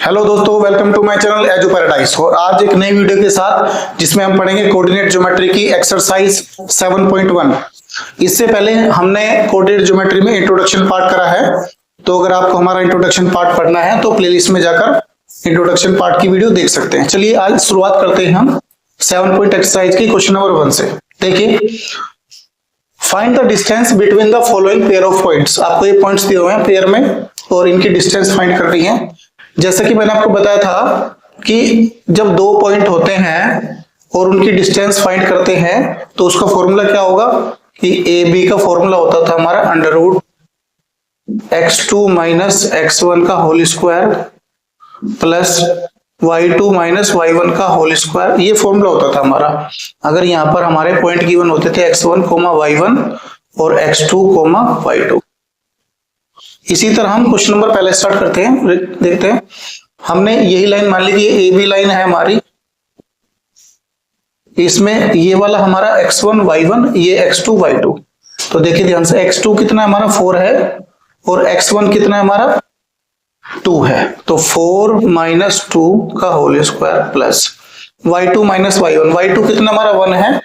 Hello दोस्तों, welcome to my channel Edu Paradise. और आज एक नई वीडियो के साथ जिसमें हम पढ़ेंगे कोऑर्डिनेट ज्योमेट्री की एक्सरसाइज 7.1। इससे पहले हमने कोऑर्डिनेट ज्योमेट्री में इंट्रोडक्शन पार्ट करा है, तो अगर आपको हमारा इंट्रोडक्शन पार्ट पढ़ना है तो प्लेलिस्ट में जाकर इंट्रोडक्शन पार्ट की वीडियो देख सकते हैं। चलिए आज शुरुआत करते हैं हम 7 पॉइंट एक्सरसाइज की क्वेश्चन नंबर 1 से। देखिए, find the distance between the following pair of points. आपको ये पॉइंट्स दिए हुए हैं पेयर में और इनकी डिस्टेंस फाइंड करनी है। जैसा कि मैंने आपको बताया था कि जब दो पॉइंट होते हैं और उनकी डिस्टेंस फाइंड करते हैं तो उसका फॉर्मूला क्या होगा कि ए बी का फॉर्मूला होता था हमारा under root x2 minus x1 का whole square plus y2 minus y1 का होल स्क्वायर। ये फॉर्मूला होता था हमारा अगर यहाँ पर हमारे पॉइंट गिवन होते थे x1, y1 और x2, y2। इसी तरह हम क्वेश्चन नंबर पहले स्टार्ट करते हैं। देखते हैं, हमने यही लाइन मान ली थी, ए बी लाइन है हमारी। इसमें ये वाला हमारा x1, y1, ये x2, y2। तो देखिए ध्यान से, x2 कितना हमारा 4 है और x1 कितना हमारा 2 है। तो 4 माइनस 2 का whole square plus y2 minus y1। y2 कितना हमारा 1 है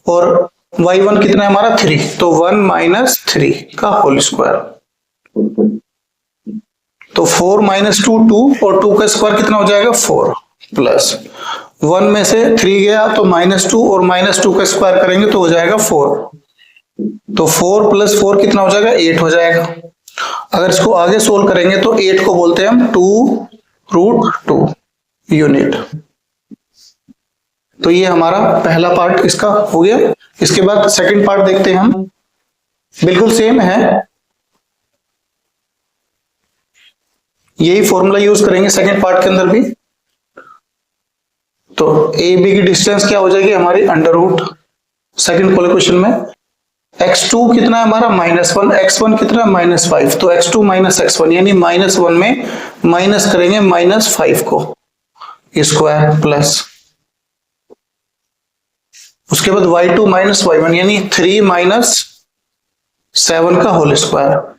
और y1 कितना हमारा 3। तो 1 माइनस 3 का होल स्क्वायर। तो 4 माइनस 2 2 और 2 का स्क्वायर कितना हो जाएगा 4 प्लस 1 में से 3 गया तो -2 और -2 का स्क्वायर करेंगे तो हो जाएगा 4। तो 4 प्लस 4 कितना हो जाएगा 8 हो जाएगा। अगर इसको आगे सोल्व करेंगे तो 8 को बोलते हैं हम 2√2 यूनिट। तो ये हमारा पहला पार्ट इसका हो गया। इसके बाद सेकंड पार्ट देखते हैं हम। बिल्कुल सेम है, यही फॉर्मूला यूज करेंगे सेकंड पार्ट के अंदर भी। तो ए बी की डिस्टेंस क्या हो जाएगी हमारी अंडर रूट सेकंड क्वेश्चन में x2 कितना है हमारा -1, x1 कितना है -5। तो x2 माइनस x1 यानी -1 में माइनस करेंगे -5 को स्क्वायर प्लस उसके बाद y2 माइनस y1 यानी 3 माइनस 7 का होल स्क्वायर।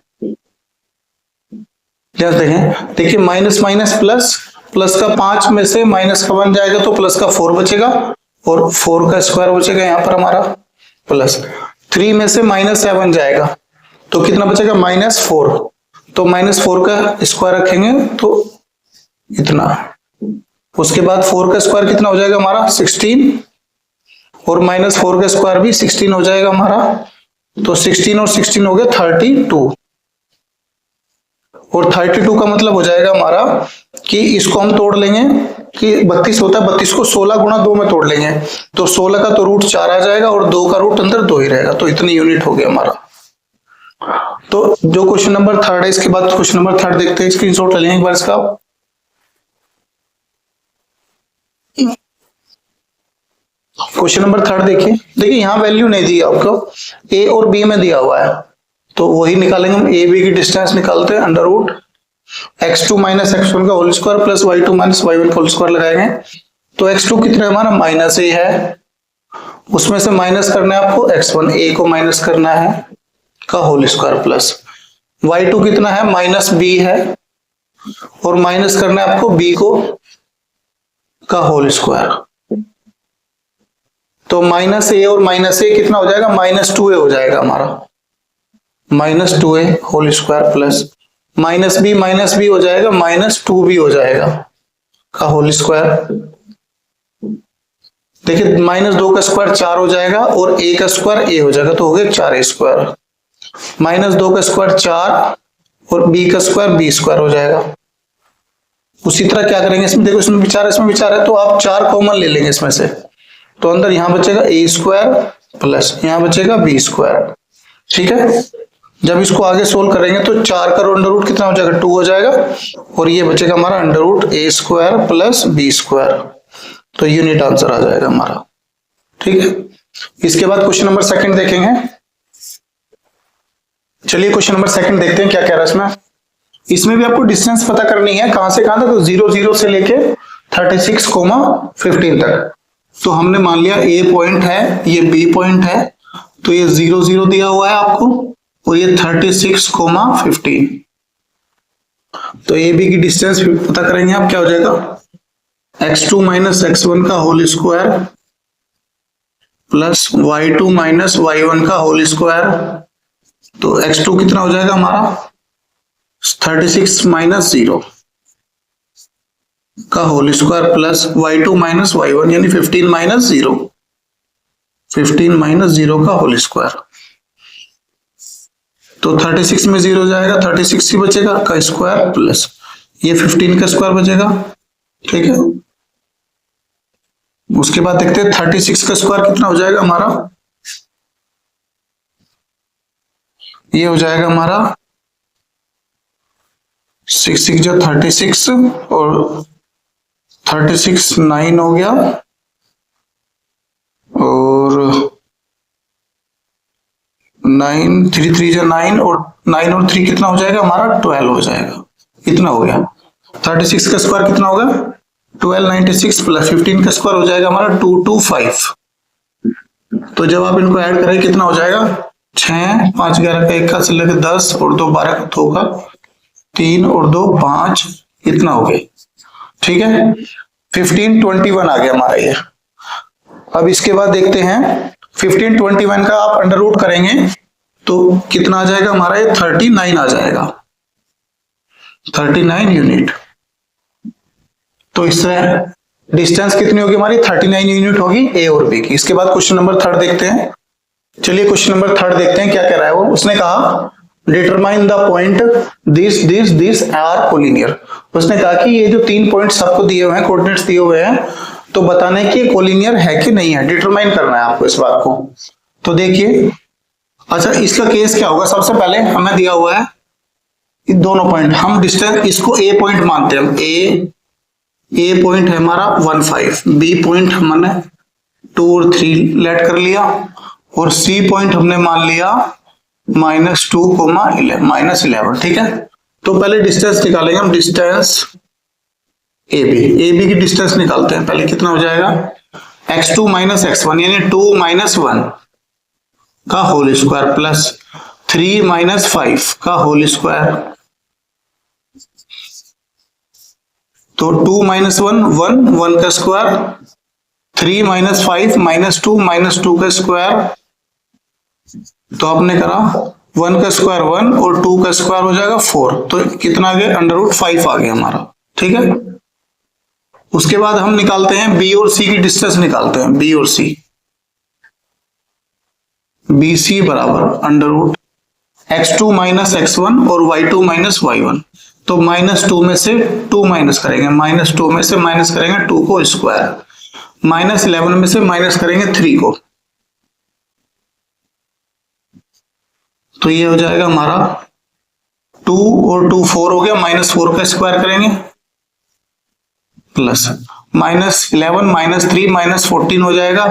देखें, देखिए माइनस माइनस प्लस, प्लस का 5 में से माइनस का 1 जाएगा तो प्लस का 4 बचेगा और 4 का स्क्वायर बचेगा यहाँ पर हमारा प्लस 3 में से -7 जाएगा तो कितना बचेगा -4। तो -4 का स्क्वायर रखेंगे तो इतना। उसके बाद 4 का स्क्वायर कितना हो जाएगा हमारा 16 और -4 का स्क्वायर भी 16 हो जाएगा हमारा। तो 16 और 16 हो गया 32 और 32 का मतलब हो जाएगा हमारा कि इसको हम तोड़ लेंगे कि 32 होता है, 32 को 16 गुणा 2 में तोड़ लेंगे तो 16 का तो रूट 4 आ जाएगा और 2 का रूट अंदर 2 ही रहेगा। तो इतनी यूनिट हो गया हमारा। तो जो क्वेश्चन नंबर 3 है, इसके बाद क्वेश्चन नंबर 3 देखते हैं। स्क्रीनशॉट ले लेंगे एक बार इसका। क्वेश्चन नंबर 3 देखिए यहाँ वैल्यू नहीं दी आपको, ए और बी में दिया हुआ है तो वही निकालेंगे हम। ए बी की डिस्टेंस निकालते हैं under root x2 minus x1 का whole square plus y2 minus y1 का होल स्क्वायर लगाएंगे। तो x2 कितना हमारा -a है, उसमें से माइनस करना है आपको x1, a को माइनस करना है का होल स्क्वायर प्लस y2 कितना है -b है और माइनस करना है आपको b को का होल स्क्वायर। तो -a और -a कितना हो जाएगा -2a हो जाएगा हमारा, -2a whole square plus -b हो जाएगा -2b हो जाएगा का होल स्क्वायर। देखिए -2 का स्क्वायर 4 हो जाएगा और a का स्क्वायर a हो जाएगा तो हो गया 4a स्क्वायर। -2 का स्क्वायर 4 और b का स्क्वायर b स्क्वायर हो जाएगा। उसी तरह क्या करेंगे इसमें, देखो इसमें विचार है तो आप 4 कॉमन ले लेंगे इसमें से। तो अंदर यहां बचेगा a स्क्वायर प्लस यहां बचेगा b स्क्वायर। ठीक है, जब इसको आगे सोल्व करेंगे तो 4 का अंडर रूट कितना हो जाएगा 2 हो जाएगा और ये बचेगा हमारा under root a square plus b square. तो यूनिट आंसर आ जाएगा हमारा। ठीक है, इसके बाद क्वेश्चन नंबर 2 देखेंगे। चलिए क्वेश्चन नंबर 2 देखते हैं क्या कह रहा है इसमें। इसमें भी आपको डिस्टेंस पता करनी है, कहां से कहां तक, तो 0 0 से लेके 36, 15 तक। तो हमने मान लिया a पॉइंट है, ये b पॉइंट है, तो ये 0 0 दिया हुआ है आपको और ये 36, 15। तो ए बी की डिस्टेंस पता करेंगे आप, क्या हो जाएगा x2 माइनस x1 का whole square plus y2 minus y1 का होल स्क्वायर। तो x2 कितना हो जाएगा हमारा 36 माइनस 0 का whole square plus y2 minus y1 यानी 15 माइनस 0, 15 माइनस 0 का होल स्क्वायर। तो 36 में 0 जाएगा, 36 ही बचेगा का स्क्वायर प्लस ये 15 का स्क्वायर बचेगा। ठीक है, उसके बाद देखते हैं 36 का स्क्वायर कितना हो जाएगा हमारा, ये हो जाएगा हमारा 6 6 जो 36 और 36 9 हो गया और 9 3 3 जो 9 और 9 और 3 कितना हो जाएगा हमारा 12 हो जाएगा। इतना हो गया। 36 का स्क्वायर कितना होगा 1296 प्लस 15 का स्क्वायर हो जाएगा हमारा 225। तो जब आप इनको ऐड करें कितना हो जाएगा 6 5 11 का 1 का से लेकर 10 और 2 12 का 2 का 3 और 2 5 इतना हो गया। ठीक है, 1521 आ गया हमारा ये। अब इसके बाद देखते हैं 1521 का आप अंडर रूट करेंगे तो कितना आ जाएगा हमारा ये 39 आ जाएगा, 39 यूनिट। तो इससे डिस्टेंस कितनी होगी हमारी 39 यूनिट होगी ए और बी की। इसके बाद क्वेश्चन नंबर 3 देखते हैं। चलिए क्वेश्चन नंबर 3 देखते हैं क्या कह रहा है वो। उसने कहा determine the point this are collinear. उसने कहा कि ये जो 3 पॉइंट सबको दिए हुए हैं, कोऑर्डिनेट्स दिए हुए हैं, तो बताने की कोलिनियर है कि नहीं है, डिटरमाइन करना है आपको इस बात को। तो देखिए, अच्छा इसका केस क्या होगा, सबसे पहले हमें दिया हुआ है दोनों पॉइंट, हम डिस्टेंस इसको ए पॉइंट मानते हैं। ए पॉइंट है हमारा 1 5, बी पॉइंट हमने 2 और 3 लेट कर लिया और सी पॉइंट हमने मान लिया -2, -11। ठीक है, तो पहले डिस्टेंस निकालेंगे हम, डिस्टेंस ए बी की डिस्टेंस निकालते हैं। पहले कितना हो जाएगा x2 माइनस x1 यानी 2 माइनस 1 का होल स्क्वायर प्लस 3 माइनस 5 का होल स्क्वायर। तो 2 माइनस 1 1 का स्क्वायर, 3 माइनस 5 -2 का स्क्वायर। तो आपने करा 1 का स्क्वायर 1 और 2 का स्क्वायर हो जाएगा 4। तो कितना आ गया √5 आ गया हमारा। ठीक है, उसके बाद हम निकालते हैं बी और सी की डिस्टेंस निकालते हैं। बी और सी, बी सी बराबर √x2 माइनस x1 और y2 माइनस y1। तो -2 में से 2 माइनस करेंगे, -2 में से माइनस करेंगे 2 को स्क्वायर, -11 में से माइनस करेंगे 3 को। तो ये हो जाएगा हमारा 2 और 2 4 हो गया, -4 का स्क्वायर करेंगे प्लस -11 -3 -14 हो जाएगा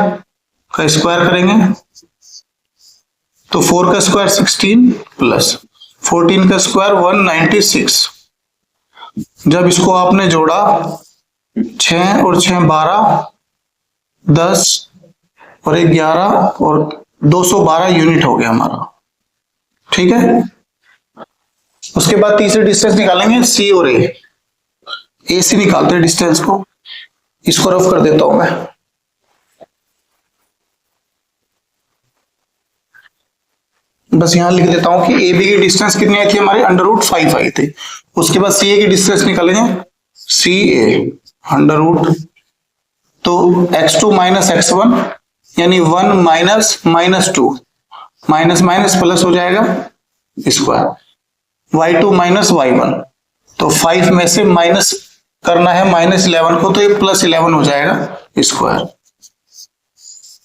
का स्क्वायर करेंगे। तो 4 का स्क्वायर 16 प्लस 14 का स्क्वायर 196। जब इसको आपने जोड़ा 6 और 6 12, 10 और 1 11 और 212 यूनिट हो गया हमारा। ठीक है, उसके बाद तीसरी डिस्टेंस निकालेंगे सी और ए सी निकालते हैं डिस्टेंस को। इसको रफ कर देता हूं मैं। बस यहां लिख देता हूं कि ए बी की डिस्टेंस कितनी आई थी हमारी √5 आई थी। उसके बाद सी ए की डिस्टेंस निकालेंगे, सी ए √ तो x2 माइनस x1 यानी 1 माइनस -2 माइनस माइनस प्लस हो जाएगा स्क्वायर, y2 माइनस y1। तो 5 में से माइनस करना है -11 को, तो ये +11 हो जाएगा स्क्वायर।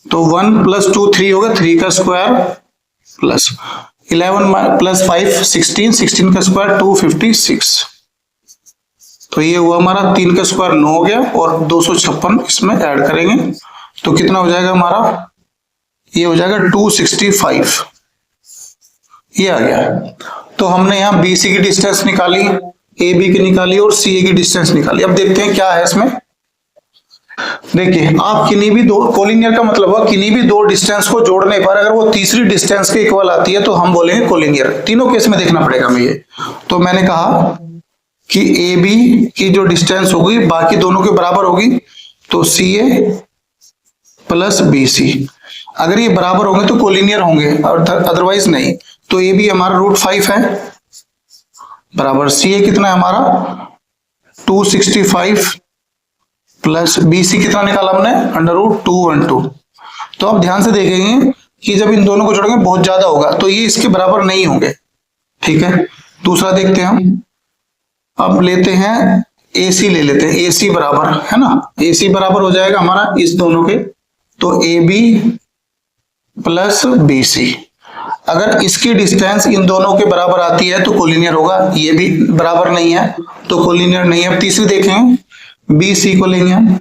तो 1 + 2 3 होगा, 3 का स्क्वायर प्लस 11 + 5 16, 16 का स्क्वायर 256। तो ये हुआ हमारा 3 का स्क्वायर 9 हो गया और 256 इसमें ऐड करेंगे तो कितना हो जाएगा हमारा, ये हो जाएगा 265। ये आ गया। तो हमने यहाँ बी सी की डिस्टेंस निकाली, ए बी की निकाली और सी ए की डिस्टेंस निकाली। अब देखते हैं क्या है इसमें। देखिए, आप किन्हीं भी दो, कोलिनियर का मतलब हुआ किन्हीं भी दो डिस्टेंस को जोड़ने पर अगर वो तीसरी डिस्टेंस के इक्वल आती है तो हम बोलेंगे कोलिनियर। तीनों केस में देखना पड़ेगा हमें ये। तो मैंने कहा कि ए बी की जो डिस्टेंस होगी बाकी दोनों के बराबर होगी, तो सी ए प्लस बी सी, अगर ये बराबर होंगे तो कोलिनियर होंगे और अदरवाइज नहीं। तो ए बी हमारा √5 है बराबर सी ए कितना है हमारा 265 प्लस बी सी कितना निकाला हमने √212। तो अब ध्यान से देखेंगे कि जब इन दोनों को जोड़ेंगे बहुत ज्यादा होगा, तो ये इसके बराबर नहीं होंगे। ठीक है, दूसरा देखते हैं हम। अब लेते हैं AC ले लेते हैं, AC बराबर है ना, AC बराबर हो जाएगा हमारा इस दोनों के, तो AB प्लस BC। अगर इसकी डिस्टेंस इन दोनों के बराबर आती है तो कोलिनियर होगा, ये भी बराबर नहीं है तो कोलिनियर नहीं है। अब तीसरी देखें, BC को लेंगे,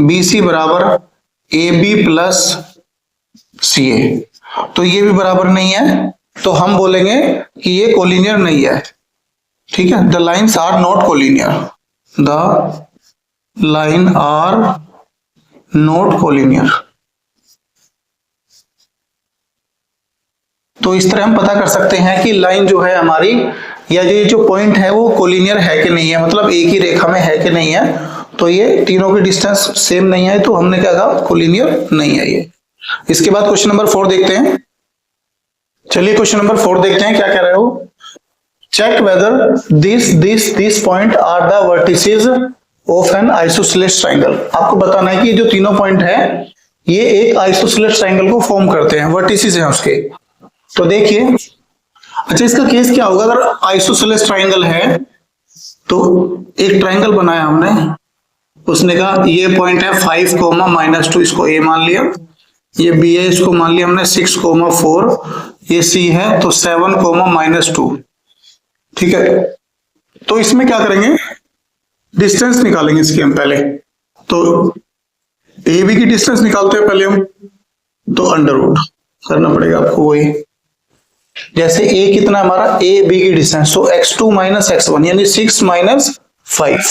BC बराबर AB प्लस CA, तो ये भी बराबर नहीं है, तो हम बोलेंगे कि ये कोलिनियर नहीं है। ठीक है, the lines are not collinear, the line are not collinear. तो इस तरह हम पता कर सकते हैं कि लाइन जो है हमारी या ये जो पॉइंट है वो कोलिनियर है कि नहीं है, मतलब एक ही रेखा में है कि नहीं है। तो ये तीनों की डिस्टेंस सेम नहीं है, तो हमने क्या कहा कोलिनियर नहीं है ये। इसके बाद क्वेश्चन नंबर 4 देखते हैं। चलिए क्वेश्चन नंबर 4 देखते हैं क्या कह रहे हो। Check whether this point are the vertices of an isosceles triangle. आपको बताना है कि ये जो तीनों पॉइंट है ये एक आइसोसेलेस ट्रायंगल को फॉर्म करते हैं, वर्टिसेस हैं उसके। तो देखिए, अच्छा इसका केस क्या होगा, अगर आइसोसेलेस ट्रायंगल है तो एक ट्रायंगल बनाया हमने, उसने कहा ये पॉइंट है 5, -2, इसको ए मान लिया, ये बी है इसको मान लिया हमने 6, 4, ये सी है तो 7, -2। ठीक है, तो इसमें क्या करेंगे, डिस्टेंस निकालेंगे इसकी हम पहले। तो ए बी की डिस्टेंस निकालते हैं पहले हम, तो अंडर करना पड़ेगा आपको वही। जैसे ए कितना हमारा ए बी की डिस्टेंस, तो x2 - x1 यानी 6 - 5,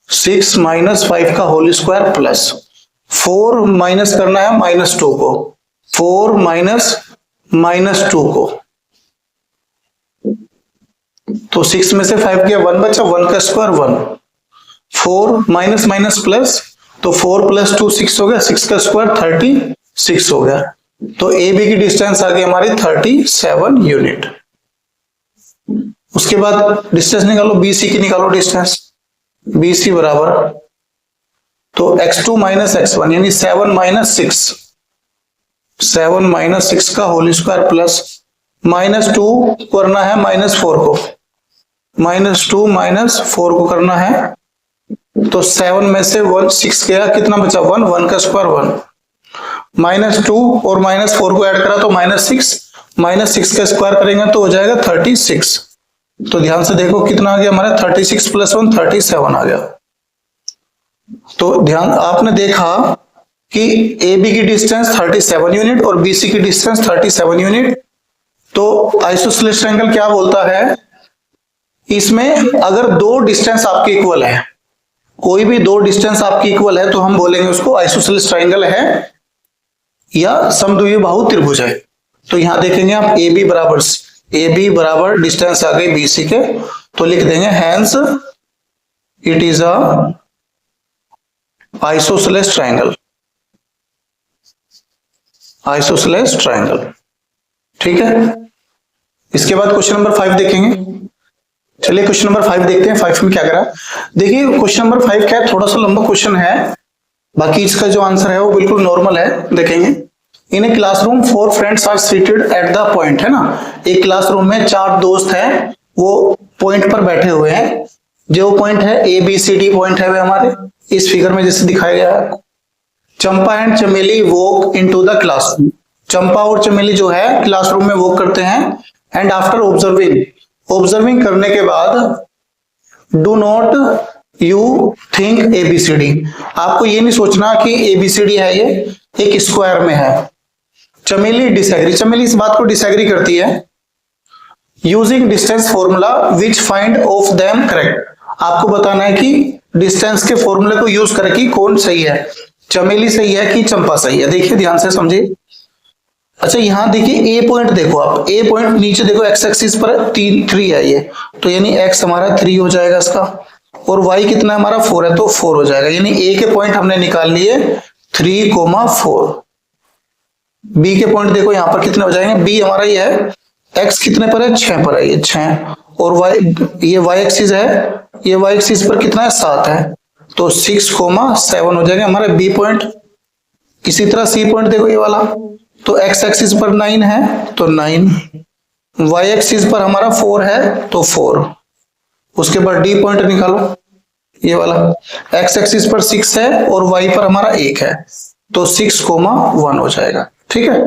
6 - 5 का होल स्क्वायर प्लस 4 माइनस करना है -2 को, 4 -2 को, तो 6 में से 5 गया 1 बचा, 1 का स्क्वायर 1, 4 माइनस प्लस, तो 4 + 2 6 हो गया, 6 का स्क्वायर 36 हो गया। तो ए बी की डिस्टेंस आ गई हमारी 37 यूनिट। उसके बाद डिस्टेंस निकालो, बी सी की निकालो डिस्टेंस, बी सी बराबर, तो x2 - x1 यानी 7 - 6, 7 - 6 का होल स्क्वायर प्लस -2 करना है -4 को, -2 - 4 को करना है, तो 7 में से 1 6 गया, कितना बचा 1, 1 का स्क्वायर 1, -2 और -4 को ऐड करा तो -6 का स्क्वायर करेंगे तो हो जाएगा 36। तो ध्यान से देखो कितना आ गया हमारा 36 + 1 37 आ गया। तो ध्यान आपने देखा कि ए बी की डिस्टेंस 37 यूनिट और बी सी की डिस्टेंस 37 यूनिट। तो आइसोसेलेस ट्रायंगल क्या बोलता है, इसमें अगर दो डिस्टेंस आपके इक्वल है, कोई भी दो डिस्टेंस आपकी इक्वल है, तो हम बोलेंगे उसको आइसोसेलेस ट्रायंगल है या समद्विबाहु त्रिभुज है। तो यहां देखेंगे आप ए बी बराबर डिस्टेंस आ गई बी सी के, तो लिख देंगे hence it is a isosceles triangle, isosceles triangle. ठीक है, इसके बाद क्वेश्चन नंबर 5 देखेंगे। चलिए क्वेश्चन नंबर 5 देखते हैं। 5 में क्या करा, देखिए क्वेश्चन नंबर 5 क्या है, थोड़ा सा लंबा क्वेश्चन है, बाकी इसका जो आंसर है वो बिल्कुल नॉर्मल है। देखेंगे, in a classroom 4 friends are seated at the point, है ना, एक क्लासरूम में 4 दोस्त हैं, वो पॉइंट पर बैठे हुए हैं। जो पॉइंट है A B C D point है वे हमारे इस फिगर में जैसे दिखाया गया है। चंपा एंड चमेली वॉक इनटू द क्लासरूम, चंपा और चमेली जो है क्लासरूम में वॉक करते हैं। एंड आफ्टर ऑब्जर्विंग करने के बाद do not you think ABCD, आपको ये नहीं सोचना कि ABCD है ये एक स्क्वायर में है। चमेली डिसएग्री, चमेली इस बात को डिसएग्री करती है। Using distance formula which find of them correct, आपको बताना है कि डिस्टेंस के फॉर्मूले को यूज करके कौन सही है, चमेली सही है कि चंपा सही है। देखिए ध्यान से समझिए, अच्छा यहाँ देखिए ए पॉइंट देखो, आप ए पॉइंट नीचे देखो एक्स एक्सिस पर 3 है ये, तो यानी एक्स हमारा 3 हो जाएगा इसका, और वाई कितना है हमारा 4 है, तो 4 हो जाएगा। यानी ए के पॉइंट हमने निकाल लिए 3,4। बी के पॉइंट देखो यहाँ पर कितने हो जाएंगे, बी हमारा ये है, एक्स कितने पर है 6 पर है, ये 6, और वाई ये वाई एक्सिस है, ये वाई एक्सिस पर कितना है 7 है, तो 6,7 हो जाएगा हमारा बी पॉइंट। इसी तरह सी पॉइंट देखो ये वाला, तो एक्स एक्सिस पर 9 है तो 9, वाई एक्सिस पर हमारा 4 है तो 4। उसके बाद डी पॉइंट निकालो ये वाला, एक्स एक्सिस पर 6 है और वाई पर हमारा 1 है, तो 6,1 हो जाएगा। ठीक है।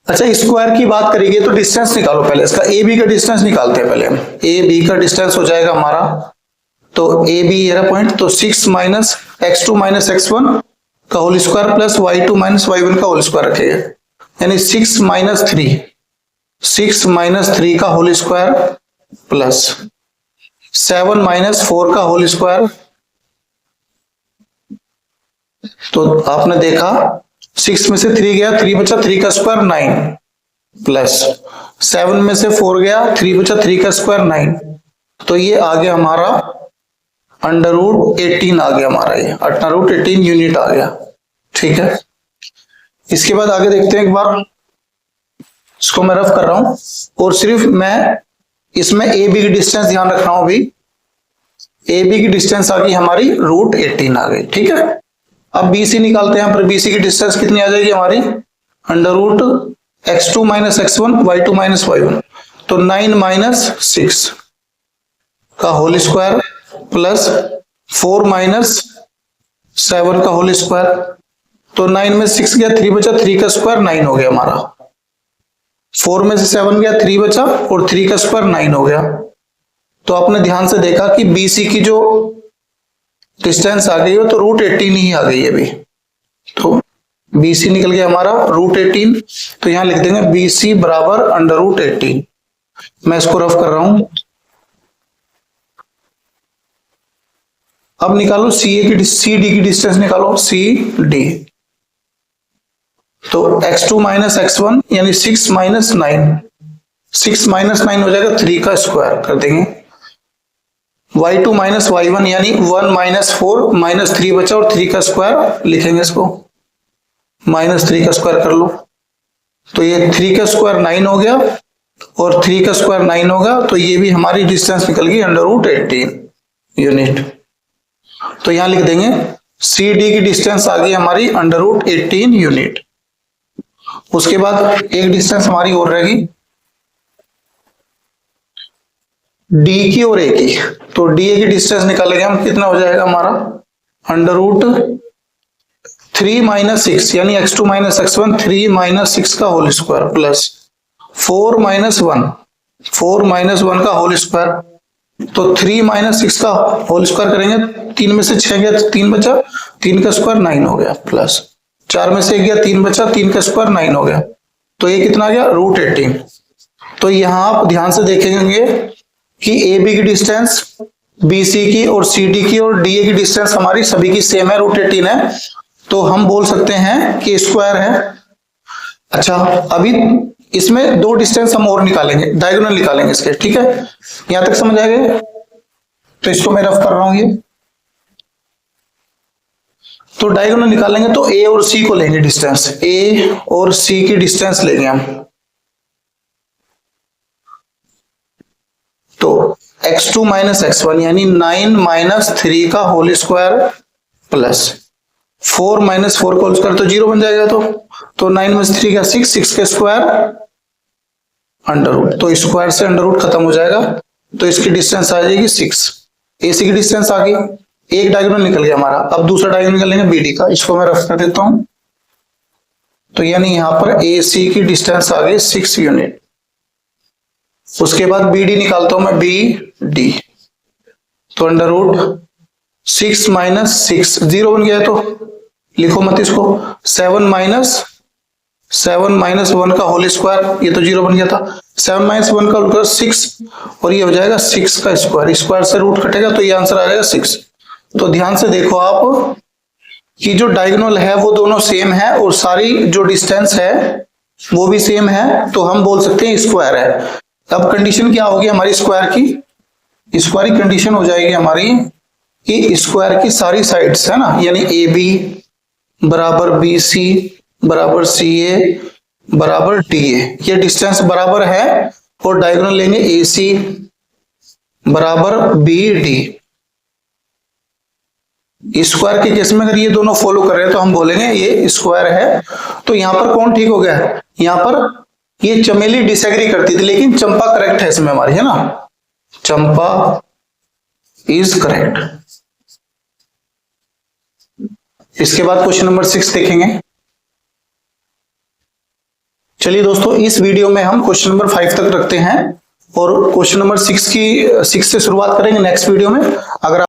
अच्छा स्क्वायर की बात करेंगे तो डिस्टेंस निकालो पहले इसका, ए बी का डिस्टेंस निकालते हैं पहले हम। ए बी का डिस्टेंस हो जाएगा हमारा, तो ए बी ये पॉइंट, तो 6 माइनस x2 माइनस x1 का whole square plus y2 minus y1 का होल स्क्वायर रखेगा, यानी 6 माइनस 3 का होल स्क्वायर प्लस 7 माइनस 4 का होल स्क्वायर। तो आपने देखा 6 में से 3 गया, 3 बचा, 3 का स्क्वायर 9, प्लस 7 में से 4 गया, 3 बचा, 3 का स्क्वायर 9, तो ये आ गया हमारा √18 आ गया हमारा, ये √18 यूनिट आ गया। ठीक है। इसके बाद आगे देखते हैं एक बार, इसको मैं रफ कर रहा हूं, और सिर्फ मैं इसमें ए बी की डिस्टेंस ध्यान रख रहा हूं। अभी ए बी की डिस्टेंस आ गई हमारी √18 आ गई। ठीक है। अब बी सी निकालते हैं, पर बी सी की डिस्टेंस कितनी आ जाएगी हमारी, √x2 minus x1 y2 minus y1, तो 9 माइनस 6 का होल स्क्वायर प्लस 4 माइनस 7 का होल स्क्वायर, तो 9 में 6 गया, 3 बचा, 3 का स्क्वायर 9 हो गया हमारा, 4 में से 7 गया, 3 बचा, और 3 का स्क्वायर 9 हो गया। तो आपने ध्यान से देखा कि BC की जो डिस्टेंस आ गई हो तो √18 ही आ गई है अभी, तो BC निकल गया हमारा √18, तो यहां लिख देंगे BC बराबर √18। मैं इसको रफ कर रहा हूं। अब निकालो CD की डिस्टेंस निकालो, CD, तो x2 माइनस x1 यानी 6 माइनस 9, 6 माइनस 9 हो जाएगा, 3 का स्क्वायर कर देंगे, y2 माइनस y1 यानी 1 माइनस 4 माइनस 3 बचा, और 3 का स्क्वायर लिखेंगे इसको, माइनस 3 का स्क्वायर कर लो, तो ये 3 का स्क्वायर 9 हो गया, और 3 का स्क्वायर 9 होगा, तो ये भी हमारी डिस्टेंस निकल गई √18 यूनिट। तो यहां लिख देंगे CD की डिस्टेंस आ गई हमारी √18 यूनिट। उसके बाद एक डिस्टेंस हमारी और रहेगी D की और A की, तो DA की डिस्टेंस निकालेंगे हम, कितना हो जाएगा हमारा √3 माइनस 6 यानी x2 माइनस x1, 3 माइनस 6 का होल स्क्वायर प्लस 4 माइनस 1 का होल स्क्वायर, तो 3 माइनस 6 का होल स्क्वायर करेंगे, 3 में से 6 गया, 3 बचा, 3 का स्क्वायर 9 हो गया, प्लस 4 में से 1 गया, 3 बचा, 3 का स्क्वायर 9 हो गया, तो ये कितना आ गया √18। तो यहां आप ध्यान से देखेंगे कि ए बी की डिस्टेंस, BC की और CD की और DA की डिस्टेंस हमारी सभी की सेम है, √18 है, तो हम बोल सकते हैं कि स्क्वायर है। अच्छा अभी इसमें 2 डिस्टेंस हम और निकालेंगे, डायगोनल निकालेंगे इसके। ठीक है, यहां तक समझ आ गए? तो इसको मैं रफ कर रहा हूं ये, तो डायगोनल निकालेंगे तो A और C को लेंगे डिस्टेंस, A और C की डिस्टेंस लेंगे हम, तो x2 माइनस x1 यानी 9 माइनस 3 का होल स्क्वायर प्लस 4 माइनस 4 का होल स्क्वायर, तो 0 बन जाएगा, तो 9 में से 3 का 6 के स्क्वायर √, तो स्क्वायर से √ खत्म हो जाएगा, तो इसकी डिस्टेंस आ जाएगी 6। AC की डिस्टेंस आ गई, एक डायगोनल निकल गया हमारा। अब दूसरा डायगोनल निकलेंगे BD का, इसको मैं रफ कर देता हूं, तो यानी यहां पर AC की डिस्टेंस आ गई 6 यूनिट। उसके बाद BD निकालता हूं मैं, BD, तो √6 माइनस 6 0 बन गया, तो लिखो मत इसको, 7 माइनस 1 का होल स्क्वायर, ये तो 0 बन गया था, 7 माइनस 1 का होल स्क्वायर 6, और ये हो जाएगा 6 का स्क्वायर, स्क्वायर से रूट कटेगा, तो ये आंसर आ जाएगा 6। तो ध्यान से देखो आप, कि जो डायगोनल है वो दोनों सेम है और सारी जो डिस्टेंस है वो भी सेम है, तो हम बोल सकते हैं स्क्वायर है। अब कंडीशन क्या होगी हमारी स्क्वायर की? स्क्वायर की कंडीशन हो जाएगी हमारी कि स्क्वायर की सारी साइड्स है ना, यानी ए बी बराबर बी सी बराबर सी ए बराबर डी ए, ये डिस्टेंस बराबर है, और डायगोनल लेंगे ए सी बराबर बी डी। स्क्वायर के केस में अगर ये दोनों फॉलो कर रहे हैं तो हम बोलेंगे ये स्क्वायर है। तो यहां पर कौन ठीक हो गया? यहां पर ये चमेली डिसएग्री करती थी, लेकिन चंपा करेक्ट है इसमें हमारी, है ना, चंपा इज करेक्ट। इसके बाद क्वेश्चन नंबर 6 देखेंगे। चलिए दोस्तों, इस वीडियो में हम क्वेश्चन नंबर 5 तक रखते हैं और क्वेश्चन नंबर 6 से शुरुआत करेंगे नेक्स्ट वीडियो में। अगर